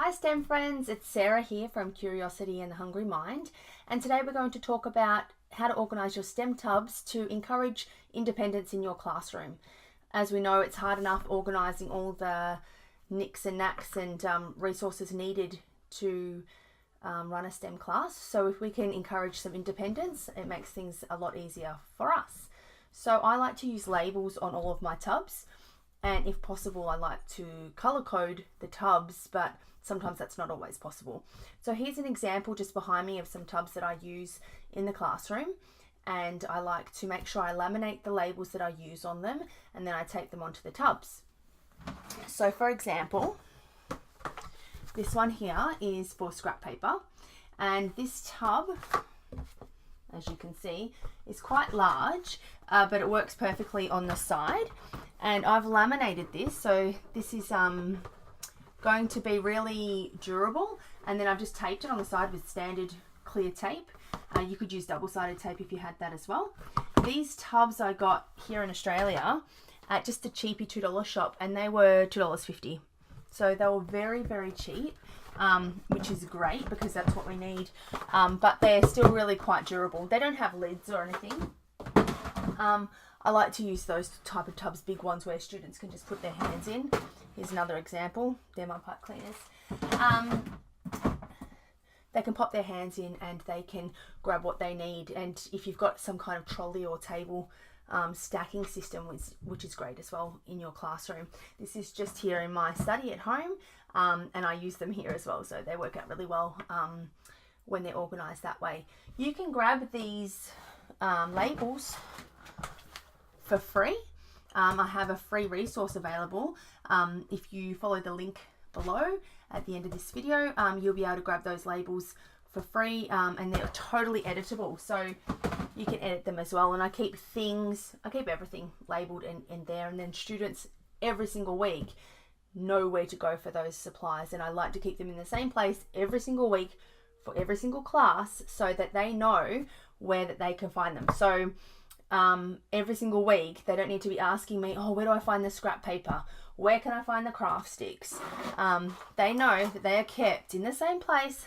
Hi STEM friends, it's Sarah here from Curiosity and the Hungry Mind, and today we're going to talk about how to organise your STEM tubs to encourage independence in your classroom. As we know, it's hard enough organising all the nicks and knacks and resources needed to run a STEM class, so if we can encourage some independence, it makes things a lot easier for us. So I like to use labels on all of my tubs, and if possible I like to colour code the tubs, but sometimes that's not always possible. So here's an example just behind me of some tubs that I use in the classroom, and I like to make sure I laminate the labels that I use on them and then I tape them onto the tubs. So for example, this one here is for scrap paper, and this tub, as you can see, is quite large, but it works perfectly on the side, and I've laminated this, so this is going to be really durable, and then I've just taped it on the side with standard clear tape. You could use double-sided tape if you had that as well. These tubs I got here in Australia at just a cheapy $2 shop, and they were $2.50. So they were very, very cheap, which is great because that's what we need, but they're still really quite durable. They don't have lids or anything. I like to use those type of tubs, big ones where students can just put their hands in. Here's another example. They're my pipe cleaners. They can pop their hands in and they can grab what they need, and if you've got some kind of trolley or table stacking system, which is great as well in your classroom. This is just here in my study at home, and I use them here as well, so they work out really well when they're organised that way. You can grab these labels for free. I have a free resource available. If you follow the link below at the end of this video, you'll be able to grab those labels for free, and they're totally editable, so you can edit them as well. And I keep everything labeled in there, and then students every single week know where to go for those supplies, and I like to keep them in the same place every single week for every single class so that they know where that they can find them. So every single week they don't need to be asking me, oh, where do I find the scrap paper? Where can I find the craft sticks? They know that they are kept in the same place,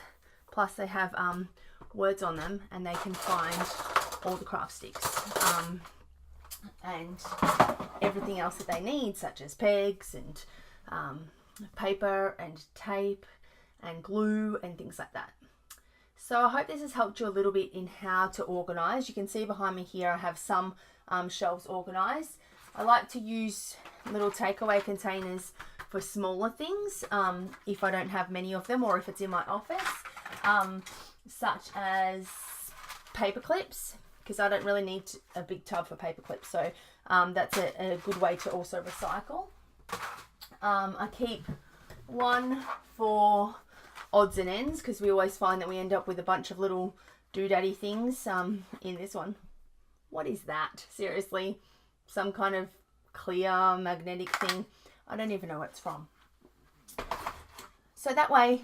plus they have words on them, and they can find all the craft sticks and everything else that they need, such as pegs and paper and tape and glue and things like that. So I hope this has helped you a little bit in how to organise. You can see behind me here I have some shelves organised. I like to use little takeaway containers for smaller things if I don't have many of them, or if it's in my office, such as paper clips, because I don't really need a big tub for paper clips, so that's a good way to also recycle. I keep one for odds and ends, because we always find that we end up with a bunch of little doodaddy things. In this one, what is that? Seriously, some kind of clear magnetic thing. I don't even know what it's from. So that way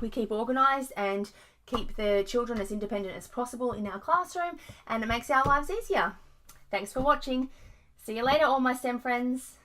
we keep organised and keep the children as independent as possible in our classroom, and it makes our lives easier. Thanks for watching. See you later, all my STEM friends.